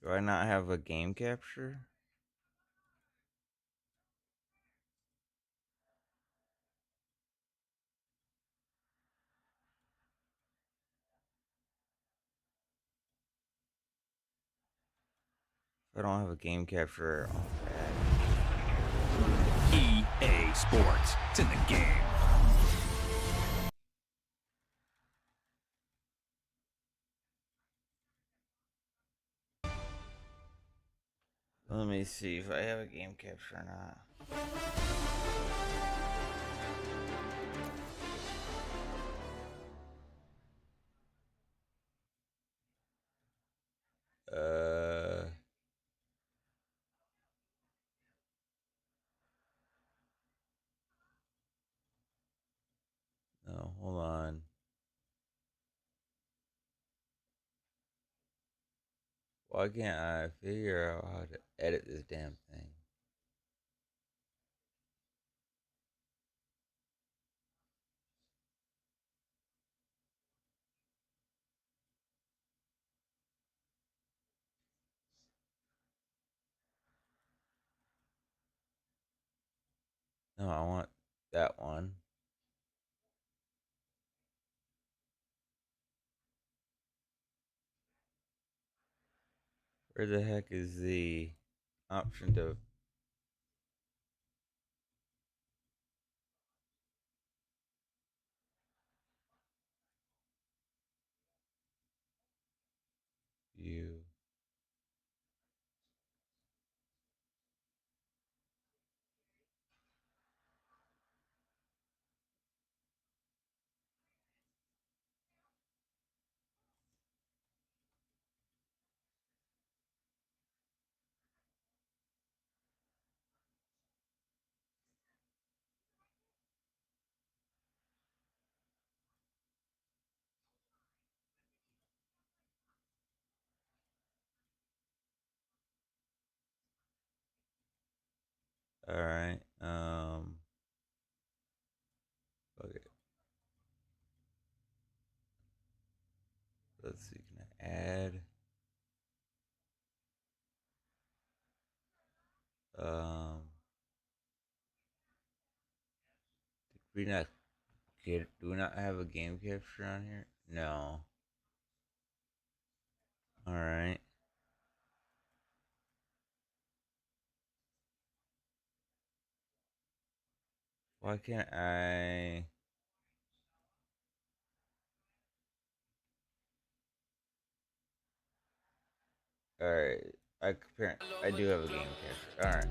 Do I not have a game capture? If I don't have a game capture, I'll EA Sports. It's in the game. let me see if I have a game capture or not. No, hold on. Why can't I figure out how to edit this damn thing? No, I want that one. Where the heck is the option to view? All right. Okay. Let's see. Can I add? Um. Did we not get? Do we not have a game capture on here? No. All right. Why can't I? All right. I do have a game capture. All right.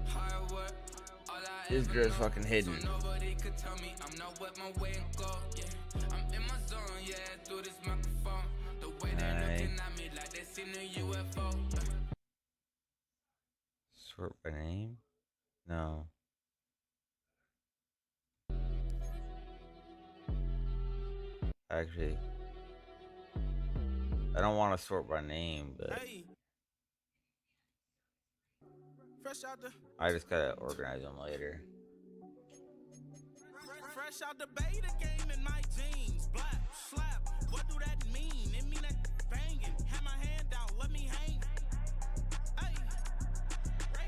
It's just fucking hidden. Alright. Sort by name? No. Actually, I don't want to sort by name, but I just gotta organize them later. Fresh out the beta game in my jeans. Black, slap, what do that mean? It mean that banging. Have my hand out, let me hang. Hey,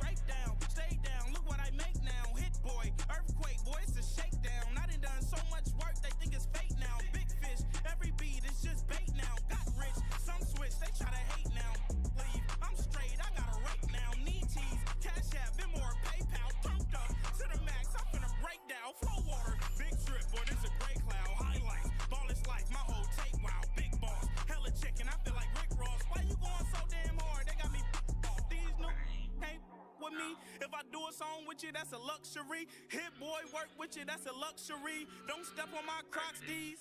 break down, stay down. Look what I make now. Hit boy, earthquake, boy, it's a shakedown. I done so much work, they think it's fake now. Big fish, every beat is just bait now. Got rich, some switch, they try to hate now. Leave, I'm straight, I got a rate now. Need cheese, cash app, Venmo or PayPal. Pumped up to the max, I'm finna break down. Flow water, big trip, boy, this a gray cloud. Highlights, ball is life, my whole take, wow. Big boss, hella chicken, I feel like Rick Ross. Why you going so damn hard? They got me off. These new can't with me. If I do a song with you, that's a luxury. Hit boy, work with you, that's a luxury. Don't step on my Crocs, D's.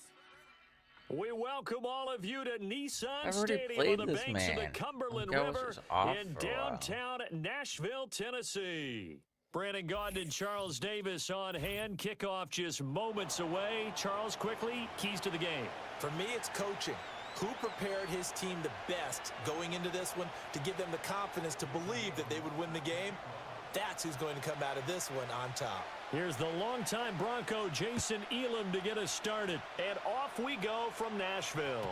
We welcome all of you to Nissan I've already Stadium played on the this, banks of the man. Cumberland Like I was River just off in for a while. downtown Nashville, Tennessee. Brandon Gaudin and Charles Davis on hand. Kickoff just moments away. Charles, quickly, keys to the game. For me, it's coaching. Who prepared his team the best going into this one to give them the confidence to believe that they would win the game? That's who's going to come out of this one on top. Here's the longtime Bronco, Jason Elam, to get us started. And off we go from Nashville.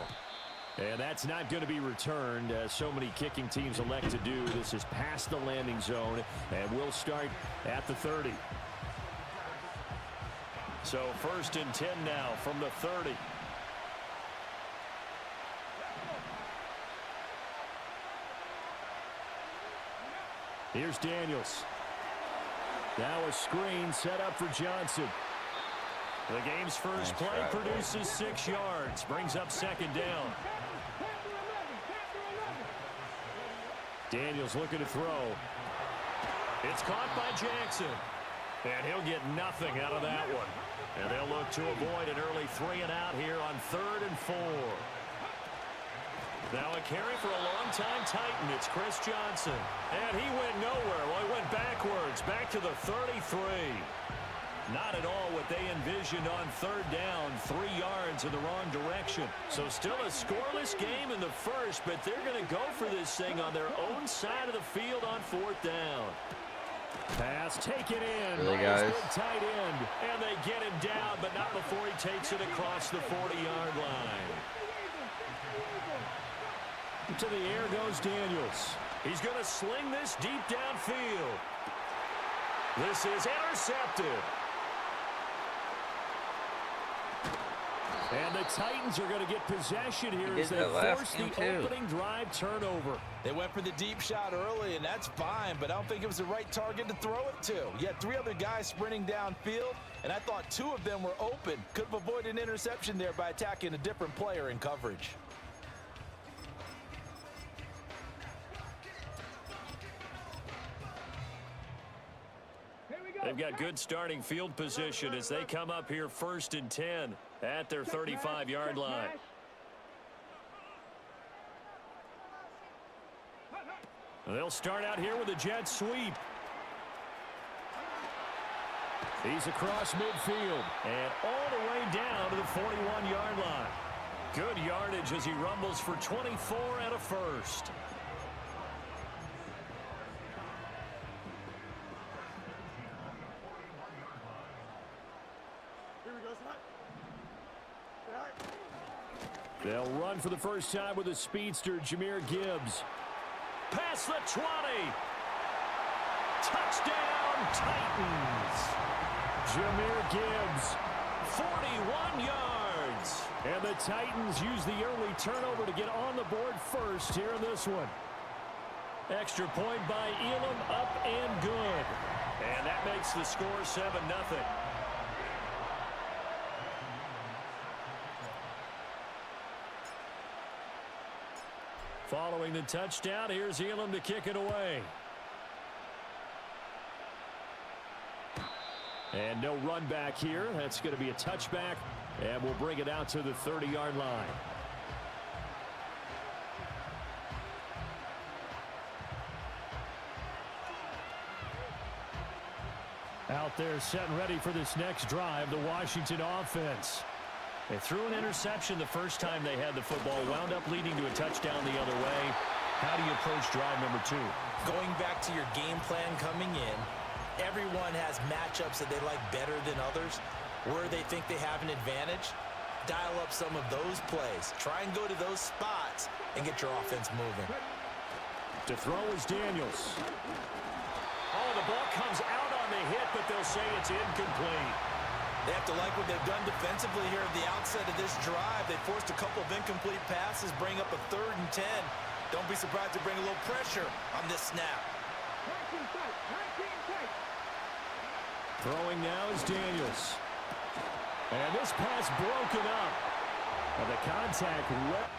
And that's not going to be returned, as so many kicking teams elect to do. This is past the landing zone, and we'll start at the 30. So 1st and 10 now from the 30. Here's Daniels. Now a screen set up for Johnson. The game's first play produces 6 yards, brings up 2nd down. Daniels looking to throw. It's caught by Jackson. And he'll get nothing out of that one. And they'll look to avoid an early 3 and out here on 3rd and 4. Now a carry for a longtime Titan. It's Chris Johnson. And he went nowhere. Well, he went backwards, back to the 33. Not at all what they envisioned on 3rd down. 3 yards in the wrong direction. So still a scoreless game in the first, but they're going to go for this thing on their own side of the field on 4th down. Pass taken in. Really, guys? Tight end. And they get him down, but not before he takes it across the 40-yard line. To the air goes Daniels. He's going to sling this deep downfield. This is intercepted. And the Titans are going to get possession here as they force the opening drive turnover. They went for the deep shot early, and that's fine, but I don't think it was the right target to throw it to. You had 3 other guys sprinting downfield, and I thought 2 of them were open. Could have avoided an interception there by attacking a different player in coverage. They've got good starting field position as they come up here 1st and 10 at their 35-yard line. They'll start out here with a jet sweep. He's across midfield and all the way down to the 41-yard line. Good yardage as he rumbles for 24 and a first. They'll run for the first time with a speedster, Jahmyr Gibbs. Past the 20. Touchdown, Titans. Jahmyr Gibbs, 41 yards. And the Titans use the early turnover to get on the board first here in this one. Extra point by Elam, up and good. And that makes the score 7-0. Following the touchdown, here's Elam to kick it away. And no run back here. That's going to be a touchback, and we'll bring it out to the 30-yard line. Out there set and ready for this next drive, the Washington offense. They threw an interception the first time they had the football, wound up leading to a touchdown the other way. How do you approach drive number 2? Going back to your game plan coming in, everyone has matchups that they like better than others. Where they think they have an advantage, dial up some of those plays. Try and go to those spots and get your offense moving. To throw is Daniels. Oh, the ball comes out on the hit, but they'll say it's incomplete. They have to like what they've done defensively here at the outset of this drive. They forced a couple of incomplete passes, bring up a 3rd and 10. Don't be surprised to bring a little pressure on this snap. Throwing now is Daniels. And this pass broken up. And the contact right.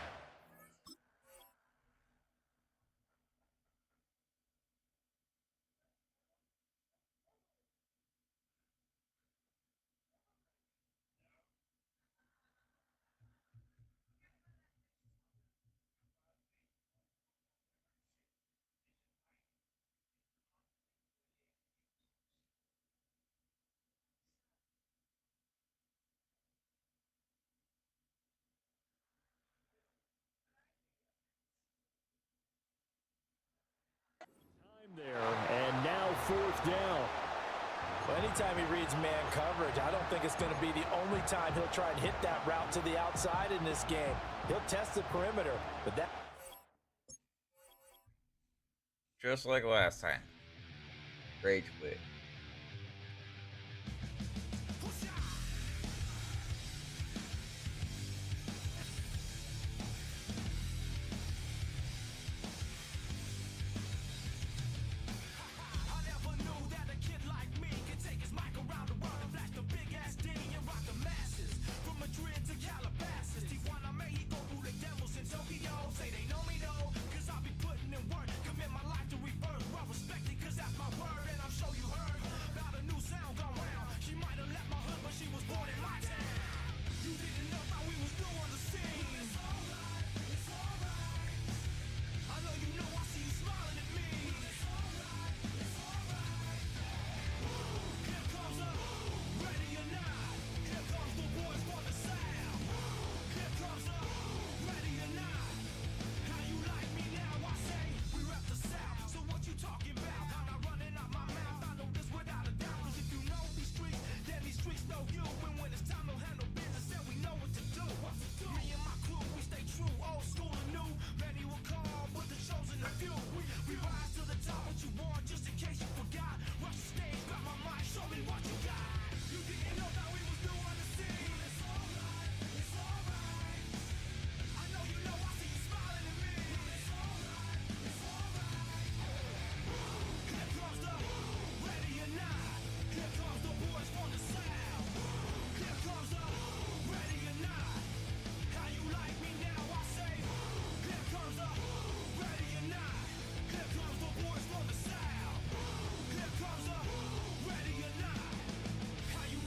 There, and now 4th down. Well, anytime he reads man coverage, I don't think it's going to be the only time he'll try and hit that route to the outside in this game. He'll test the perimeter, but that... Just like last time. Rage quit.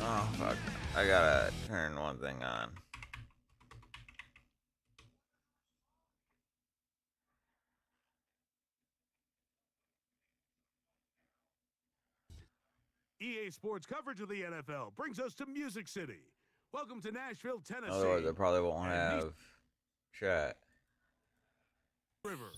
Oh, fuck. I gotta turn one thing on. EA Sports coverage of the NFL brings us to Music City. Welcome to Nashville, Tennessee. Otherwise, I probably won't have chat. River.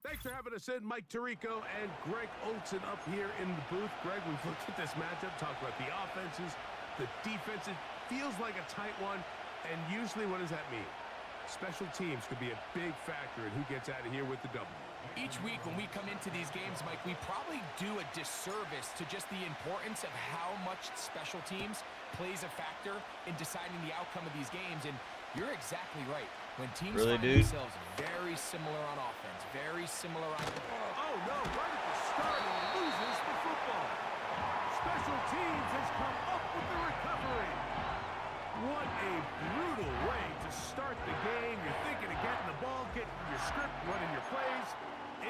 Thanks for having us in, Mike Tirico and Greg Olson up here in the booth. Greg, we've looked at this matchup, talked about the offenses, the defenses. Feels like a tight one, and usually what does that mean? Special teams could be a big factor in who gets out of here with the W. Each week when we come into these games, Mike, we probably do a disservice to just the importance of how much special teams plays a factor in deciding the outcome of these games, and you're exactly right. When teams find themselves very similar on offense, very similar on... Oh, no, right at the start, he loses the football. Special teams has come up with the recovery. What a brutal way to start the game. You're thinking of getting the ball, getting your script, running your plays.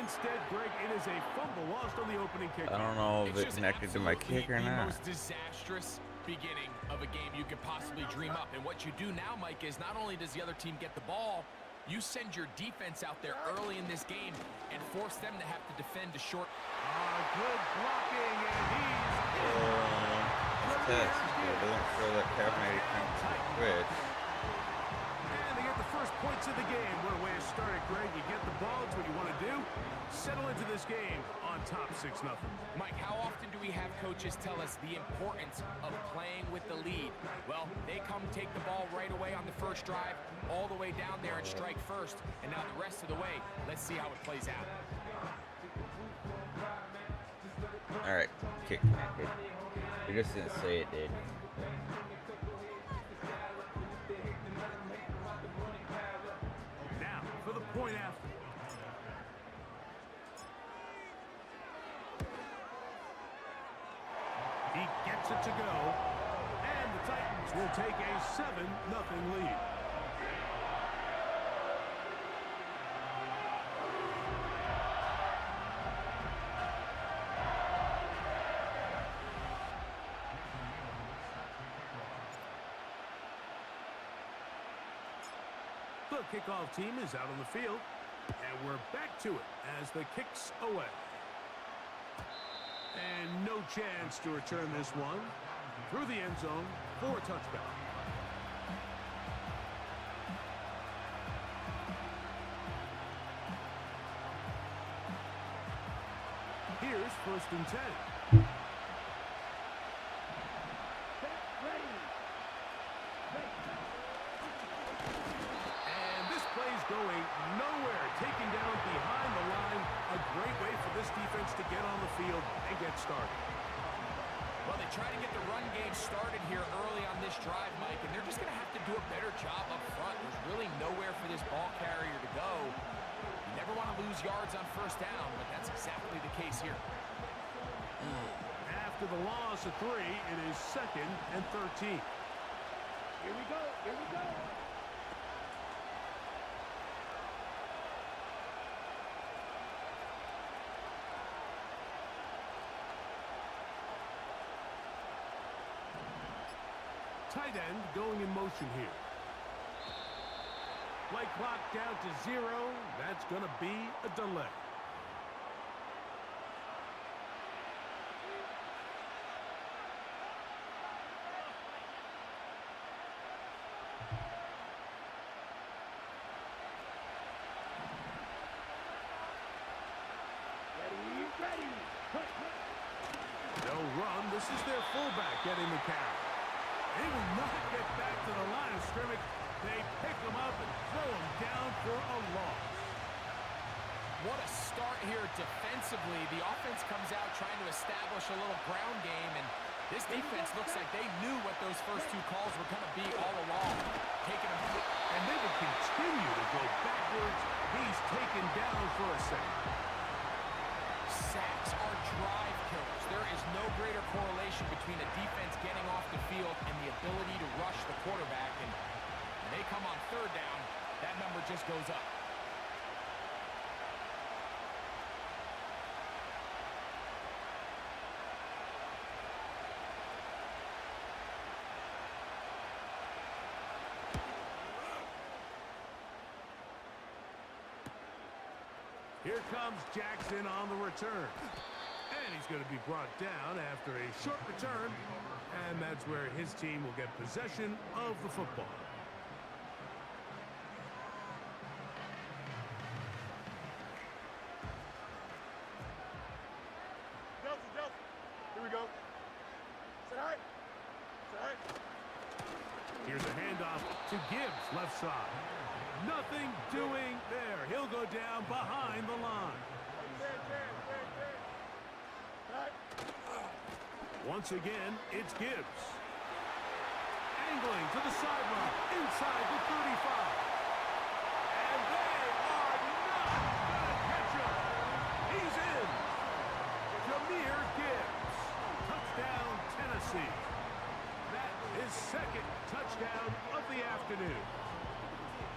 Instead, Greg, it is a fumble lost on the opening kick. I don't know if it's connected to my kick or not. It's the most disastrous beginning of a game you could possibly dream up. And what you do now, Mike, is not only does the other team get the ball, you send your defense out there early in this game and force them to have to defend a short... Good blocking, and he's Test. It doesn't show that caffeinated switch. And they get the first points of the game. What a way to start it, Greg. You get the ball. It's what you want to do. Settle into this game on top 6-0. Mike, how often do we have coaches tell us the importance of playing with the lead? Well, they come take the ball right away on the first drive, all the way down there and strike first. And now the rest of the way, let's see how it plays out. All right, kick connected. You just didn't say it did. Now for the point after. He gets it to go, and the Titans will take a 7-0 lead. The kickoff team is out on the field, and we're back to it as the kick's away. And no chance to return this one through the end zone for a touchback. Here's 1st and 10. going nowhere. Taken down behind the line. A great way for this defense to get on the field and get started. Well, they try to get the run game started here early on this drive, Mike, and they're just going to have to do a better job up front. There's really nowhere for this ball carrier to go. You never want to lose yards on first down, but that's exactly the case here. After the loss of 3, it is 2nd and 13. Here we go. Here we go. Tight end going in motion here. Play clock down to 0. That's going to be a delay. Ready. They'll run. This is their fullback getting the carry. They will not get back to the line of scrimmage. They pick him up and throw him down for a loss. What a start here defensively. The offense comes out trying to establish a little ground game, and this defense looks like they knew what those first 2 calls were going to be all along. Taking him, and they will continue to go backwards. He's taken down for a second. Sacks are drive killers. There is no greater correlation between a defense getting off the field and the ability to rush the quarterback. And when they come on 3rd down, that number just goes up. Here comes Jackson on the return. And he's going to be brought down after a short return. And that's where his team will get possession of the football. Here we go. Set. Here's a handoff to Gibbs, left side. Nothing doing there. He'll go down behind the line. Once again, it's Gibbs. Angling to the sideline, inside the 35. And they are not going to catch him. He's in. Jahmyr Gibbs. Touchdown, Tennessee. That is 2nd touchdown of the afternoon.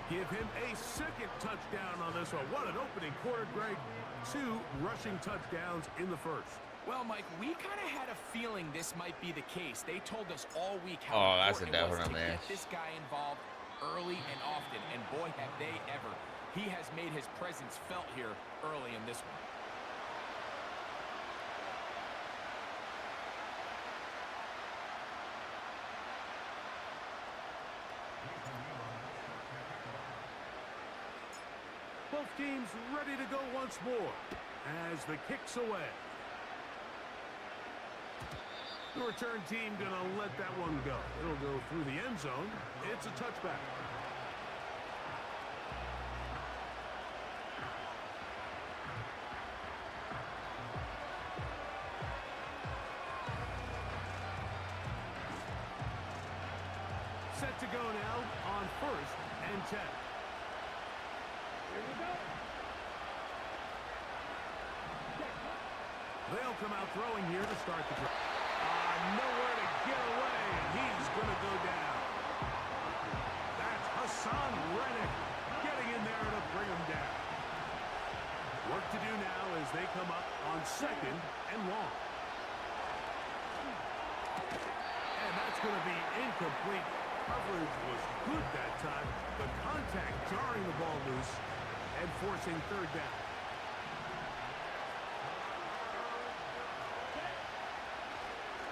Give him a 2nd touchdown on this one. What an opening quarter, Greg. 2 rushing touchdowns in the first. Well, Mike, we kind of had a feeling this might be the case. They told us all week how that's a important it was to definite get this guy involved early and often. And boy, have they ever. He has made his presence felt here early in this one. Both teams ready to go once more as the kick's away. The return team gonna let that one go. It'll go through the end zone. It's a touchback. Set to go now on 1st and 10. Here we go. They'll come out throwing here to start the drive. Nowhere to get away, and he's going to go down. That's Hassan Reddick getting in there to bring him down. Work to do now as they come up on 2nd and long. And that's going to be incomplete. Coverage was good that time. The contact jarring the ball loose and forcing 3rd down.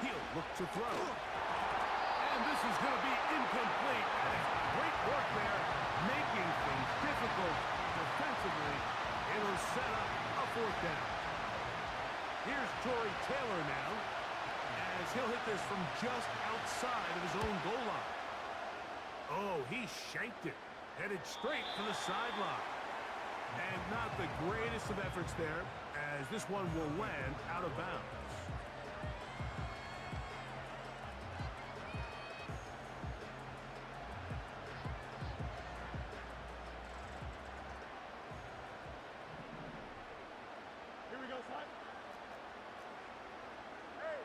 He'll look to throw. And this is going to be incomplete. And great work there, making things difficult defensively. It'll set up a 4th down. Here's Tory Taylor now, as he'll hit this from just outside of his own goal line. Oh, he shanked it. Headed straight for the sideline. And not the greatest of efforts there, as this one will land out of bounds. Here we go, son. Hey,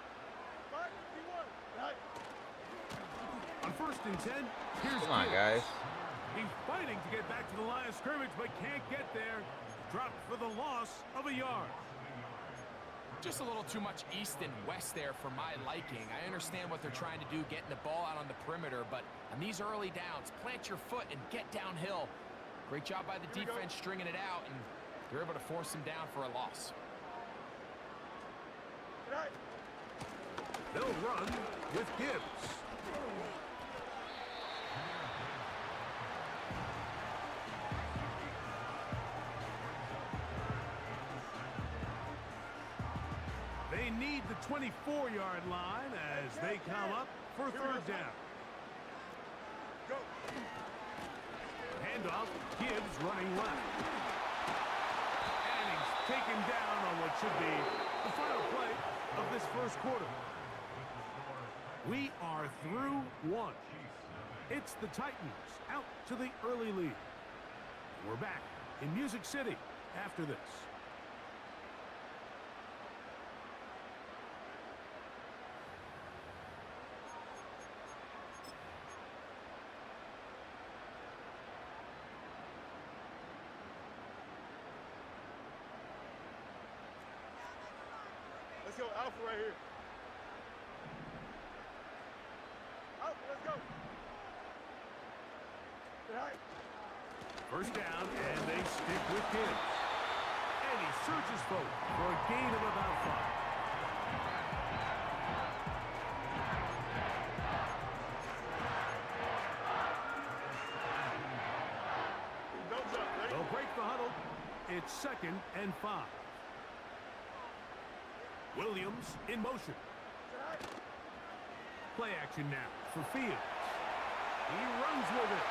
5, 1. On 1st and 10, here's Come on, Gibbs. guys. He's fighting to get back to the line of scrimmage, but can't get there. Dropped for the loss of a yard. Just a little too much east and west there for my liking. I understand what they're trying to do, getting the ball out on the perimeter, but on these early downs, plant your foot and get downhill. Great job by the defense stringing it out, and they're able to force them down for a loss. They'll run with Gibbs. They need the 24-yard line as they come up for 3rd down. Go. Handoff, Gibbs running left. And he's taken down on what should be the final play of this 1st quarter. We are through 1. It's the Titans out to the early lead. We're back in Music City after this. Let's go, Alpha right here. Alpha, let's go. Say hi. 1st down, and they stick with Gibbs. And he searches forward for a gain of about 5. Don't jump, ready? They'll break the huddle. It's 2nd and 5. Williams in motion. Say hi. Play action now for Fields. He runs with it.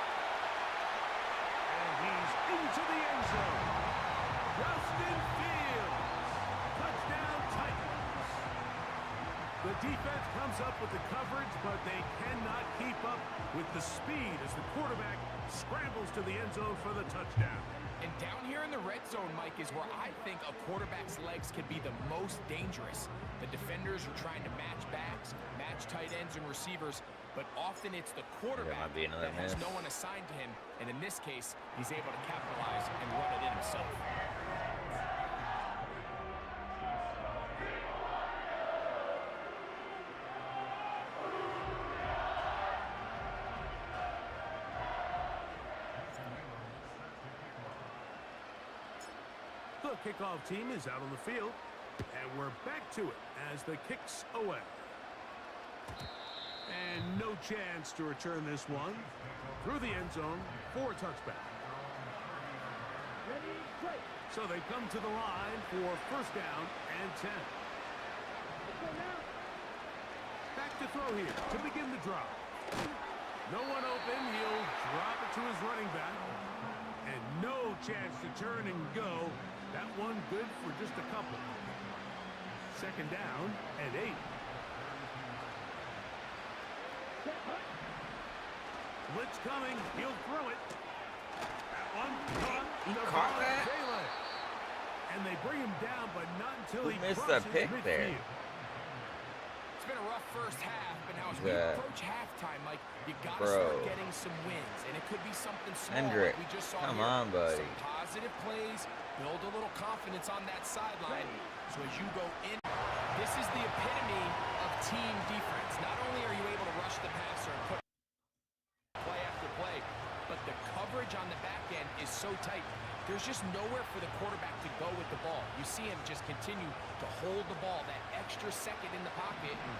And he's into the end zone. Justin Fields. Touchdown Titans. The defense comes up with the coverage, but they cannot keep up with the speed as the quarterback scrambles to the end zone for the touchdown. And down here in the red zone, Mike, is where I think a quarterback's legs can be the most dangerous. The defenders are trying to match backs, match tight ends and receivers, but often it's the quarterback might be another that has miss. no one assigned to him, and in this case, he's able to capitalize and run it in himself. The kickoff team is out on the field, and we're back to it as the kick's away. And no chance to return this one through the end zone for a touchback. So they come to the line for 1st down and 10. Back to throw here to begin the drop. No one open. He'll drop it to his running back. And no chance to turn and go. That one good for just a couple. 2nd down and 8. Blitz coming. He'll throw it. That one caught. He caught that? Taylor. And they bring him down, but not until he missed crosses the pick there? midfield. It's been a rough first half, but now as we Yeah. approach halftime, Mike, you got to Bro. start getting some wins, and it could be something small Hendrick, like we just saw come here. on, buddy. Some positive plays, build a little confidence on that sideline. So as you go in, this is the epitome of team defense. Not only are you able to rush the passer and put play after play, but the coverage on the back end is so tight. There's just nowhere for the quarterback to go with the ball. You see him just continue to hold the ball that extra second in the pocket. And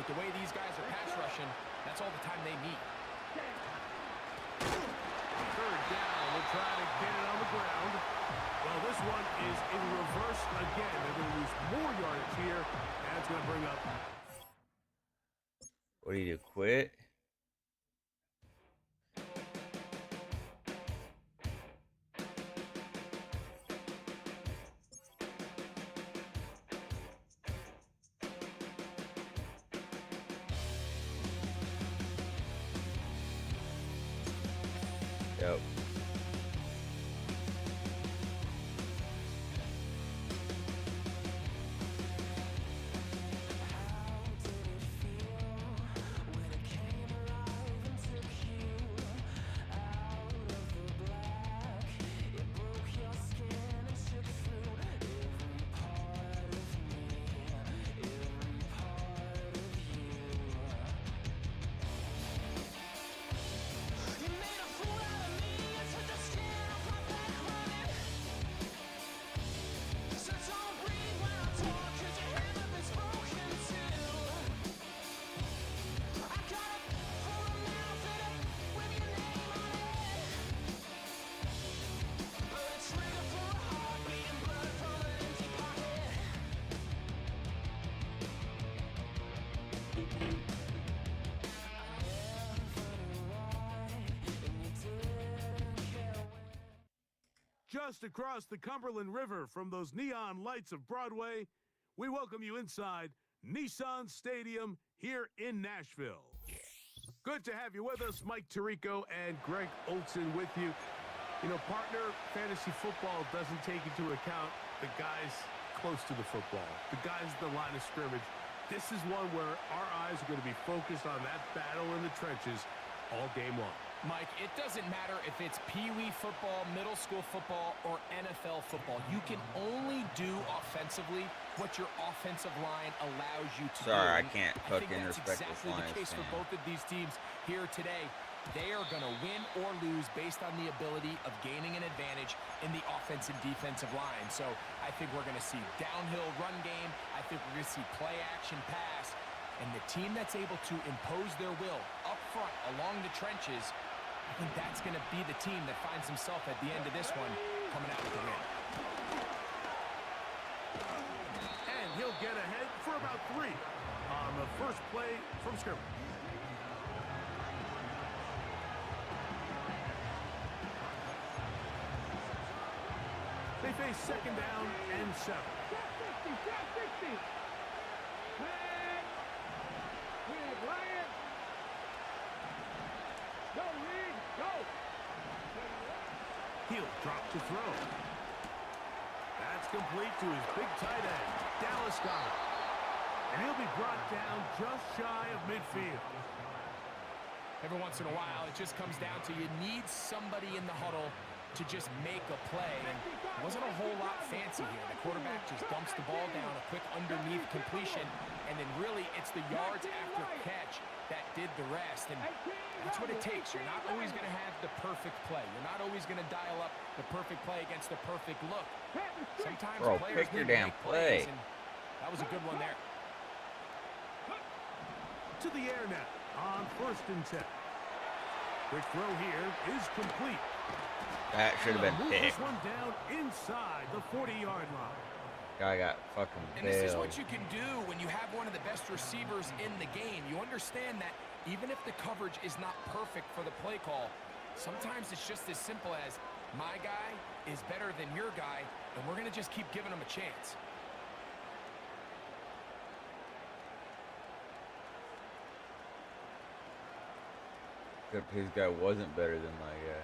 with the way these guys are pass rushing, that's all the time they need. 3rd down. We'll try to get it on the ground. Well, this one is in reverse again. They're going to lose more yardage here. And it's going to bring up. What do you do? Quit? Yep. Just across the Cumberland River from those neon lights of Broadway, we welcome you inside Nissan Stadium here in Nashville. Good to have you with us. Mike Tirico and Greg Olson with you. You know, partner, fantasy football doesn't take into account the guys close to the football, the guys at the line of scrimmage. This is one where our eyes are going to be focused on that battle in the trenches all game long. Mike, it doesn't matter if it's Pee-wee football, middle school football, or NFL football. You can only do offensively what your offensive line allows you to do. Sorry, I can't fucking that's respect exactly this line. the case for both of these teams here today. They are going to win or lose based on the ability of gaining an advantage in the offensive and defensive line. So I think we're going to see downhill run game. I think we're going to see play action pass. And the team that's able to impose their will up front along the trenches, I think that's going to be the team that finds himself at the end of this one coming out with the win. And he'll get ahead for about 3 on the first play from scrimmage. They face second down and 7. He'll drop to throw. That's complete to his big tight end, Dallas Scott. And he'll be brought down just shy of midfield. Every once in a while, it just comes down to you need somebody in the huddle to just make a play. And it wasn't a whole lot fancy here. The quarterback just dumps the ball down, a quick underneath completion, and then really it's the yards after catch that did the rest. And that's what it takes. You're not always going to have the perfect play. You're not always going to dial up the perfect play against the perfect look. Sometimes players pick your need to damn make plays, play. and that was a good one there. To the air now on 1st and 10. Quick throw here is complete. That should have been Move picked. this one down inside the 40-yard line. Guy got fucking And this is failed. what you can do when you have one of the best receivers in the game. You understand that even if the coverage is not perfect for the play call, sometimes it's just as simple as my guy is better than your guy, and we're going to just keep giving him a chance. Except his guy wasn't better than my guy.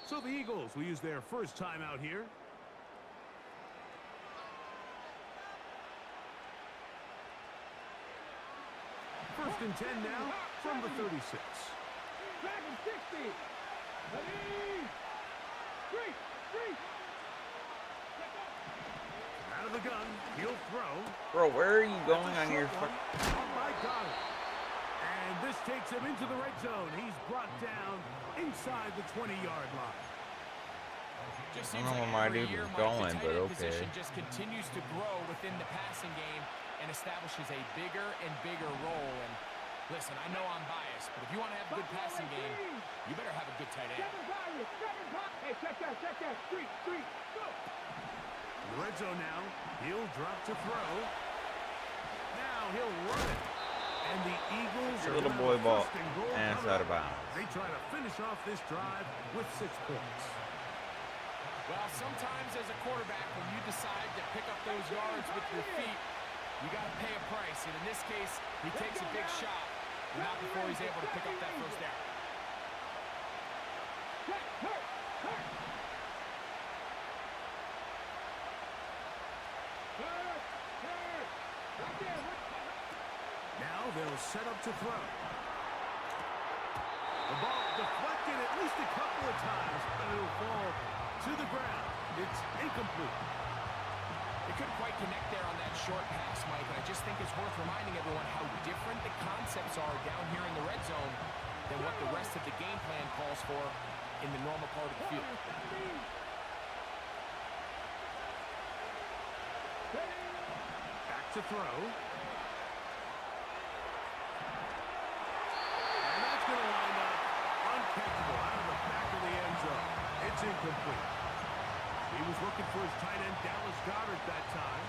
So the Eagles will use their first timeout here. First and 10 now from the 36. Out of the gun, he'll throw. Bro, where are you going on your fuck? Oh my God. And this takes him into the red zone. He's brought down inside the 20-yard line. Just I seems don't know like where my every dude year, was Mike, going, the tight but end okay. position just continues to grow within the passing game and establishes a bigger and bigger role. And listen, I know I'm biased, but if you want to have a good passing game, you better have a good tight end. Hey, check that. Street, go. In the red zone now, he'll drop to throw. Now he'll run it. And the Eagles Your are little gonna boy have ball. first and goal And it's coming out of up. bounds. They try to finish off this drive with 6 points. Well, sometimes as a quarterback, when you decide to pick up those yards with your feet, you got to pay a price. And in this case, he takes a big shot, but not before he's able to pick up that first down. Now they'll set up to throw. The ball deflected at least a couple of times, but it'll fall to the ground. It's incomplete. They couldn't quite connect there on that short pass, Mike, and I just think it's worth reminding everyone how different the concepts are down here in the red zone than what the rest of the game plan calls for in the normal part of the field. Back to throw. And that's going to wind up uncatchable out of the back of the end zone. It's incomplete. He was looking for his tight end, Dallas Goedert, that time.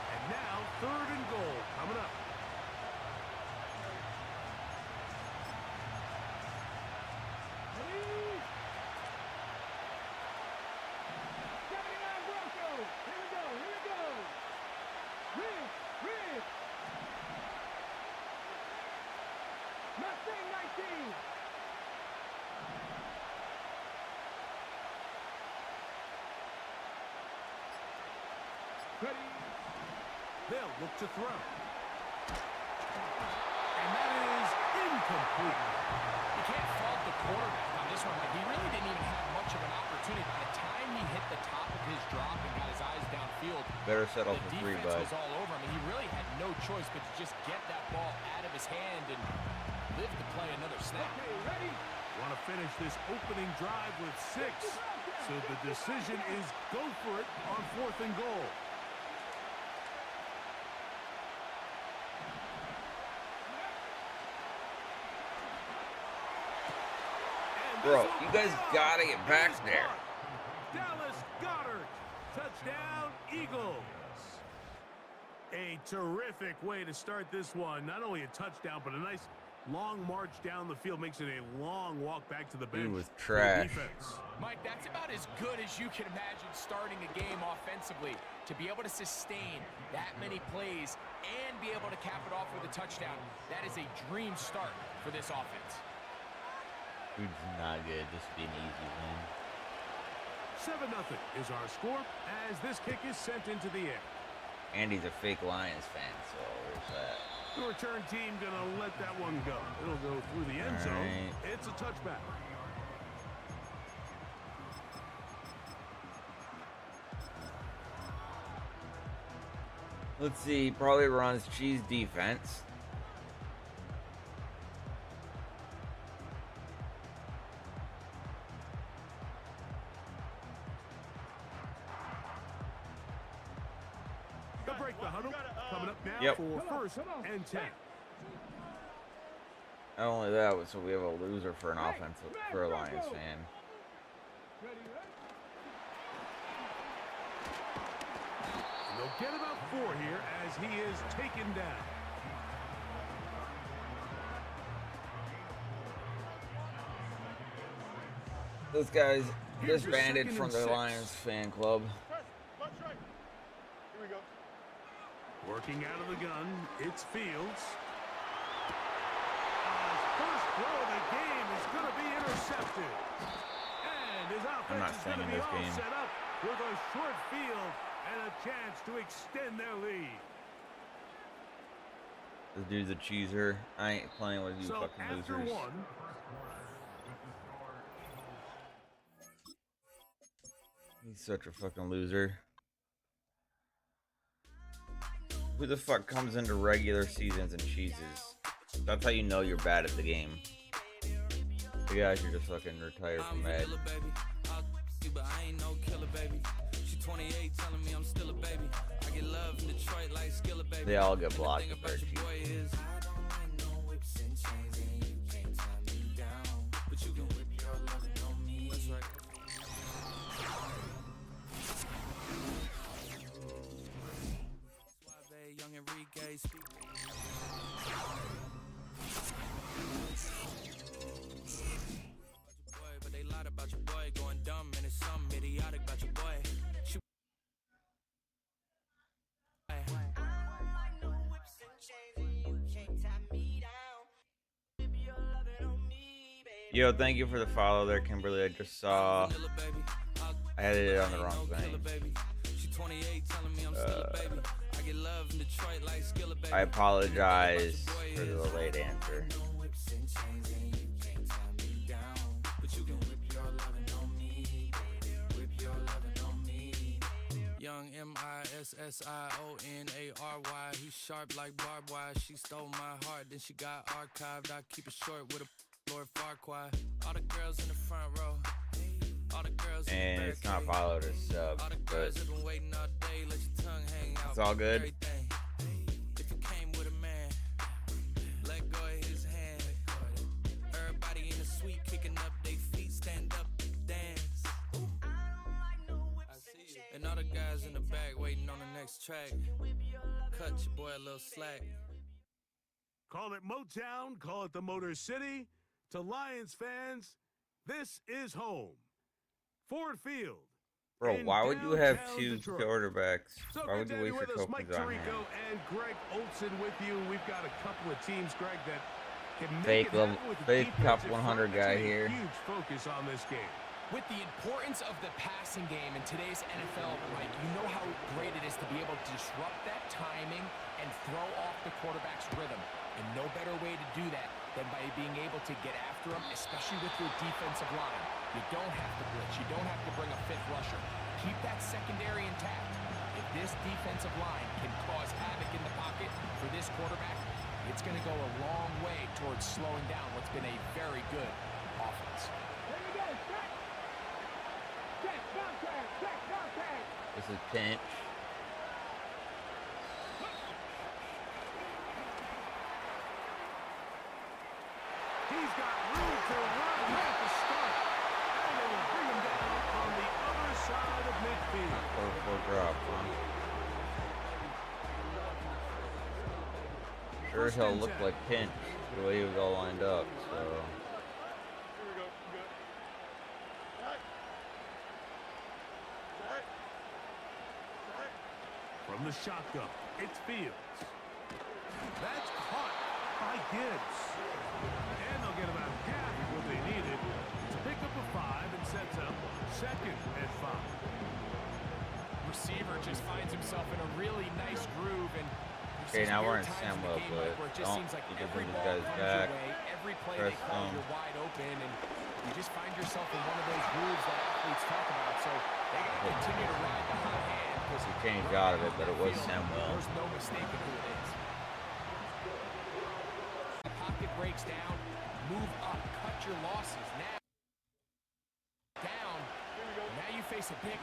And now, 3rd and goal coming up. They'll look to throw. And that is incomplete. You can't fault the quarterback on this one. Like, he really didn't even have much of an opportunity. By the time he hit the top of his drop and got his eyes downfield, Better settle for the 3, defense bud. was all over him. And he really had no choice but to just get that ball out of his hand and live to play another snap. Want to finish this opening drive with 6. So the decision is go for it on 4th and goal. Bro, you guys gotta get back there. Dallas Goedert, touchdown Eagles. A terrific way to start this one. Not only a touchdown, but a nice long march down the field. Makes it a long walk back to the bench. He was for the trash. defense. Mike, that's about as good as you can imagine starting a game offensively. To be able to sustain that many plays and be able to cap it off with a touchdown, that is a dream start for this offense. Dude's not good. This would be an easy win. 7-0 is our score as this kick is sent into the air. Andy's a fake Lions fan, so there's that. The return team gonna let that one go. It'll go through the end zone. Right. It's a touchback. Let's see. Probably runs cheese defense. They'll break the huddle. Coming up now Yep. for 1st and 10. Not only that, so we have a loser for an offensive for a Lions fan. And they'll get about 4 here as he is taken down. This guy's Here's your disbanded 2nd from and the 6. Lions fan club. Working out of the gun, it's Fields. His first throw of the game is going to be intercepted. And his I'm not offense is going to singing be this all game. set up with a short field and a chance to extend their lead. This dude's a cheeser. I ain't playing with you So fucking after losers. 1, He's such a fucking loser. Who the fuck comes into regular seasons and cheeses? That's how you know you're bad at the game. You guys are just fucking retired from Madden. They all get blocked if they're cheese. Yo, thank you for the follow there, Kimberly. I just saw. I had it on the wrong thing. I apologize for the late answer. Young MISSIONARY, he's sharp like barbed wire. She stole my heart, then she got archived. I keep it short with a Lord Farquhar. All the girls in the front row. And it's not followed as sub, but it's all good. If you came with a man, let go of his hand. Everybody in the suite kicking up their feet, stand up, dance. I see you. And all the guys in the back waiting on the next track. Cut your boy a little slack. Call it Motown, call it the Motor City. To Lions fans, this is home. Ford Field. Bro, why would you have downtown two Detroit. quarterbacks? So Why would you waste your with us, Mike tokens on him? Tirico and Greg Olson with you. We've got a couple of teams, Greg, that can make Fake it happen with the fake top defensive 100 front. guy That's a here. Huge focus on this game. With the importance of the passing game in today's NFL, Mike, you know how great it is to be able to disrupt that timing and throw off the quarterback's rhythm. And no better way to do that than by being able to get after him, especially with your defensive line. You don't have to blitz. You don't have to bring a fifth rusher. Keep that secondary intact. If this defensive line can cause havoc in the pocket for this quarterback, it's going to go a long way towards slowing down what's been a very good offense. Here we go, check. Check, contact, check, contact. This is pinch. He's got room to run at the start. And they will bring him down on the other side of midfield. 4-4 drop, huh? Sure as hell looked like pinch the way he was all lined up, so. From the shotgun, it's Fields. That's caught by Gibbs. And they'll get about half of what they needed to pick up a 5 and sets up second and 5. Receiver just finds himself in a really nice groove, and Okay, now we're in Samuel, but don't you can bring these guys back. Every play Press they call, them. you're wide open, and you just find yourself in one of those grooves that athletes talk about. So they got to continue to ride the hot hand because He changed out of it, but it was Samuel. there's no mistaking who it is. The pocket breaks down, move up, cut your losses now. Down. Now you face a big